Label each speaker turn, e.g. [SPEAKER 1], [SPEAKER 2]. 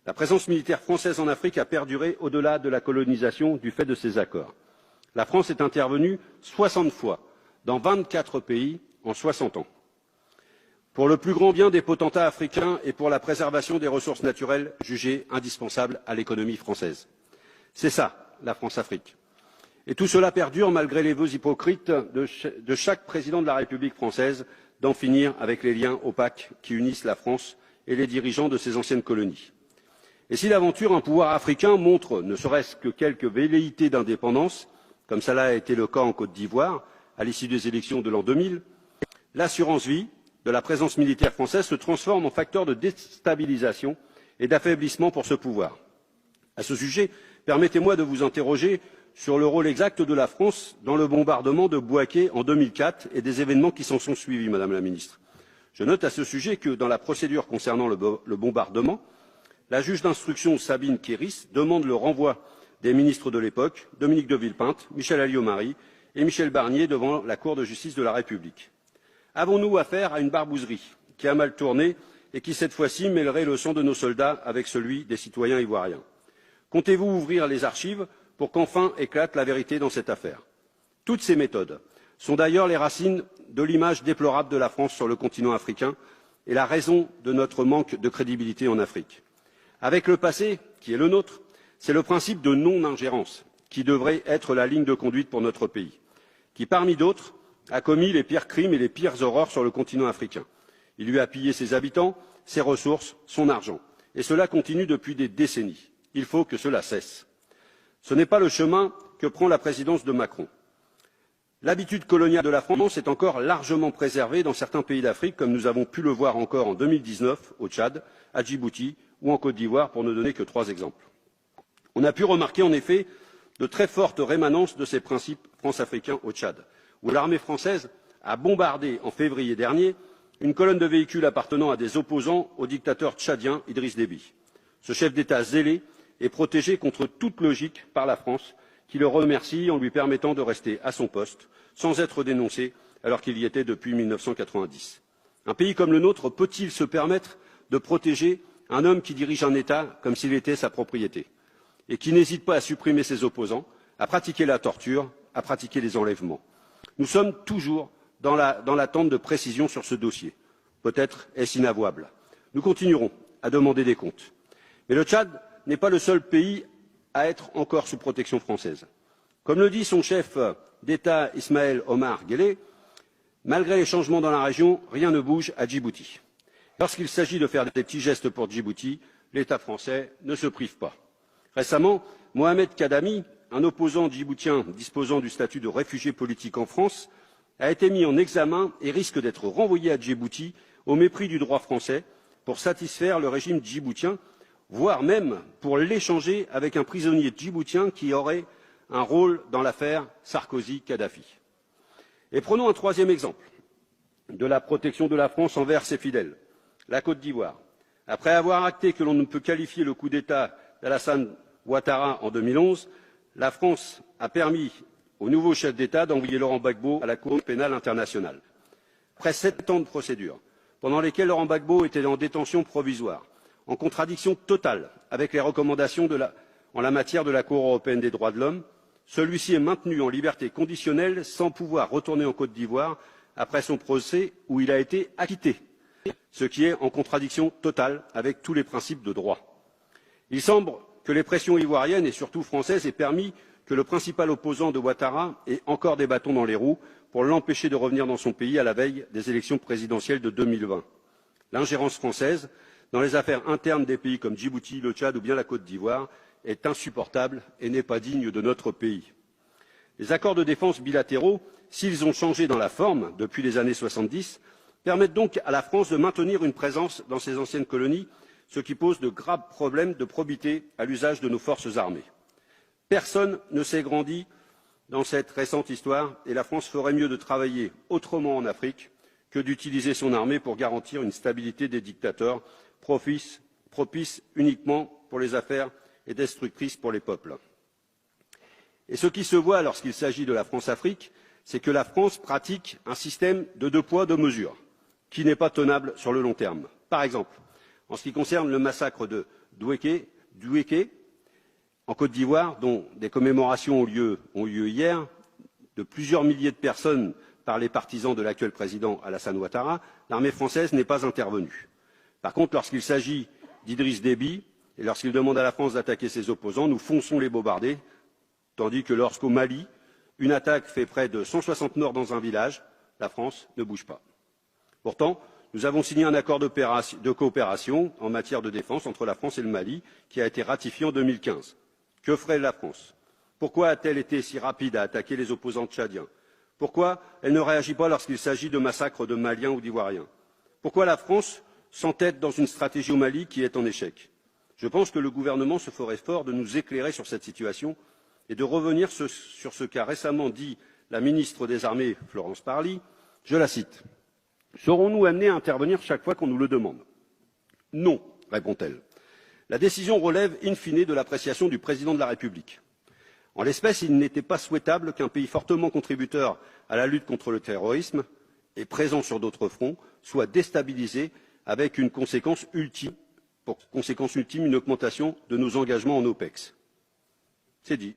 [SPEAKER 1] La présence militaire française en Afrique a perduré au-delà de la colonisation du fait de ces accords. La France est intervenue 60 fois dans 24 pays en 60 ans. Pour le plus grand bien des potentats africains et pour la préservation des ressources naturelles jugées indispensables à l'économie française. C'est ça, la France-Afrique. Et tout cela perdure malgré les vœux hypocrites de chaque président de la République française d'en finir avec les liens opaques qui unissent la France et les dirigeants de ses anciennes colonies. Et si d'aventure un pouvoir africain montre ne serait-ce que quelques velléités d'indépendance, comme cela a été le cas en Côte d'Ivoire à l'issue des élections de l'an 2000, l'assurance vie de la présence militaire française se transforme en facteur de déstabilisation et d'affaiblissement pour ce pouvoir. À ce sujet, permettez-moi de vous interroger sur le rôle exact de la France dans le bombardement de Bouaké en 2004 et des événements qui s'en sont suivis, Madame la Ministre. Je note à ce sujet que dans la procédure concernant le bombardement, la juge d'instruction Sabine Kéris demande le renvoi des ministres de l'époque, Dominique de Villepinte, Michel Alliot-Marie et Michel Barnier devant la Cour de justice de la République. Avons-nous affaire à une barbouzerie qui a mal tourné et qui, cette fois-ci, mêlerait le sang de nos soldats avec celui des citoyens ivoiriens? Comptez-vous ouvrir les archives pour qu'enfin éclate la vérité dans cette affaire? Toutes ces méthodes sont d'ailleurs les racines de l'image déplorable de la France sur le continent africain et la raison de notre manque de crédibilité en Afrique. Avec le passé, qui est le nôtre, c'est le principe de non-ingérence qui devrait être la ligne de conduite pour notre pays, qui, parmi d'autres, a commis les pires crimes et les pires horreurs sur le continent africain. Il lui a pillé ses habitants, ses ressources, son argent. Et cela continue depuis des décennies. Il faut que cela cesse. Ce n'est pas le chemin que prend la présidence de Macron. L'habitude coloniale de la France est encore largement préservée dans certains pays d'Afrique, comme nous avons pu le voir encore en 2019 au Tchad, à Djibouti ou en Côte d'Ivoire, pour ne donner que 3 exemples. On a pu remarquer en effet de très fortes rémanences de ces principes france-africains au Tchad, où l'armée française a bombardé en février dernier une colonne de véhicules appartenant à des opposants au dictateur tchadien Idriss Déby. Ce chef d'État zélé est protégé contre toute logique par la France, qui le remercie en lui permettant de rester à son poste sans être dénoncé alors qu'il y était depuis 1990. Un pays comme le nôtre peut-il se permettre de protéger un homme qui dirige un État comme s'il était sa propriété et qui n'hésite pas à supprimer ses opposants, à pratiquer la torture, à pratiquer les enlèvements? Nous sommes toujours dans l'attente de précisions sur ce dossier. Peut-être est-ce inavouable. Nous continuerons à demander des comptes. Mais le Tchad n'est pas le seul pays à être encore sous protection française. Comme le dit son chef d'État Ismaël Omar Guelleh, malgré les changements dans la région, rien ne bouge à Djibouti. Lorsqu'il s'agit de faire des petits gestes pour Djibouti, l'État français ne se prive pas. Récemment, Mohamed Kadami, un opposant djiboutien disposant du statut de réfugié politique en France, a été mis en examen et risque d'être renvoyé à Djibouti au mépris du droit français pour satisfaire le régime djiboutien, voire même pour l'échanger avec un prisonnier djiboutien qui aurait un rôle dans l'affaire Sarkozy-Kadhafi. Et prenons un troisième exemple de la protection de la France envers ses fidèles, la Côte d'Ivoire. Après avoir acté que l'on ne peut qualifier le coup d'État d'Alassane Ouattara en 2011, la France a permis au nouveau chef d'État d'envoyer Laurent Gbagbo à la Cour pénale internationale. Après 7 ans de procédure, pendant lesquels Laurent Gbagbo était en détention provisoire, en contradiction totale avec les recommandations en la matière de la Cour européenne des droits de l'homme, celui-ci est maintenu en liberté conditionnelle sans pouvoir retourner en Côte d'Ivoire après son procès où il a été acquitté, ce qui est en contradiction totale avec tous les principes de droit. Il semble que les pressions ivoiriennes et surtout françaises aient permis que le principal opposant de Ouattara ait encore des bâtons dans les roues pour l'empêcher de revenir dans son pays à la veille des élections présidentielles de 2020. L'ingérence française dans les affaires internes des pays comme Djibouti, le Tchad ou bien la Côte d'Ivoire est insupportable et n'est pas digne de notre pays. Les accords de défense bilatéraux, s'ils ont changé dans la forme depuis les années 70, permettent donc à la France de maintenir une présence dans ses anciennes colonies, ce qui pose de graves problèmes de probité à l'usage de nos forces armées. Personne ne s'est grandi dans cette récente histoire et la France ferait mieux de travailler autrement en Afrique que d'utiliser son armée pour garantir une stabilité des dictateurs propice uniquement pour les affaires et destructrice pour les peuples. Et ce qui se voit lorsqu'il s'agit de la France-Afrique, c'est que la France pratique un système de 2 poids 2 mesures qui n'est pas tenable sur le long terme. Par exemple, en ce qui concerne le massacre de Douéké, en Côte d'Ivoire, dont des commémorations ont lieu hier, de plusieurs milliers de personnes par les partisans de l'actuel président Alassane Ouattara, l'armée française n'est pas intervenue. Par contre, lorsqu'il s'agit d'Idriss Déby et lorsqu'il demande à la France d'attaquer ses opposants, nous fonçons les bombarder, tandis que lorsqu'au Mali, une attaque fait près de 160 morts dans un village, la France ne bouge pas. Pourtant, nous avons signé un accord de coopération en matière de défense entre la France et le Mali, qui a été ratifié en 2015. Que ferait la France? Pourquoi a-t-elle été si rapide à attaquer les opposants tchadiens? Pourquoi elle ne réagit pas lorsqu'il s'agit de massacres de Maliens ou d'Ivoiriens? Pourquoi la France s'entête dans une stratégie au Mali qui est en échec? Je pense que le gouvernement se ferait fort de nous éclairer sur cette situation et de revenir sur ce qu'a récemment dit la ministre des Armées, Florence Parly. Je la cite. Serons-nous amenés à intervenir chaque fois qu'on nous le demande? Non, répond-elle. La décision relève in fine de l'appréciation du président de la République. En l'espèce, il n'était pas souhaitable qu'un pays fortement contributeur à la lutte contre le terrorisme et présent sur d'autres fronts soit déstabilisé avec une conséquence ultime, une augmentation de nos engagements en OPEX. C'est dit.